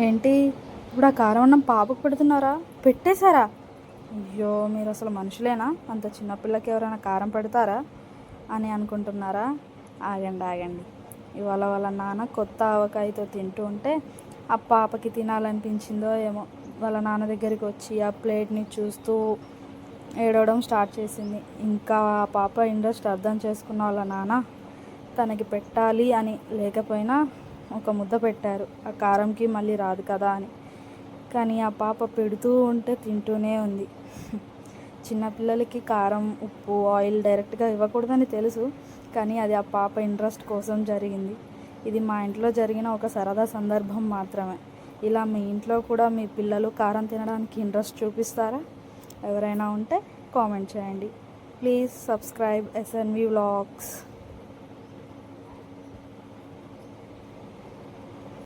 ఏంటి ఇప్పుడు ఆ కారం అన్నం పాపకు పెడుతున్నారా? పెట్టేశారా? అయ్యో, మీరు అసలు మనుషులేనా? అంత చిన్నపిల్లకి ఎవరైనా కారం పెడతారా అని అనుకుంటున్నారా? ఆగండి ఆగండి. ఇవాళ వాళ్ళ నాన్న కొత్త ఆవకాయతో తింటూ ఉంటే ఆ పాపకి తినాలనిపించిందో ఏమో, వాళ్ళ నాన్న దగ్గరికి వచ్చి ఆ ప్లేట్ని చూస్తూ ఏడవడం స్టార్ట్ చేసింది. ఇంకా ఆ పాప ఇంట్రెస్ట్ అర్థం చేసుకున్న వాళ్ళ నాన్న తనకి పెట్టాలి అని లేకపోయినా ఒక ముద్ద పెట్టారు, ఆ కారంకి మళ్ళీ రాదు కదా అని. కానీ ఆ పాప పెడుతూ ఉంటే తింటూనే ఉంది. చిన్నపిల్లలకి కారం, ఉప్పు, ఆయిల్ డైరెక్ట్గా ఇవ్వకూడదని తెలుసు, కానీ అది ఆ పాప ఇంట్రెస్ట్ కోసం జరిగింది. ఇది మా ఇంట్లో జరిగిన ఒక సరదా సందర్భం మాత్రమే. ఇలా మీ ఇంట్లో కూడా మీ పిల్లలు కారం తినడానికి ఇంట్రెస్ట్ చూపిస్తారా? ఎవరైనా ఉంటే కామెంట్ చేయండి. Please subscribe SNV vlogs.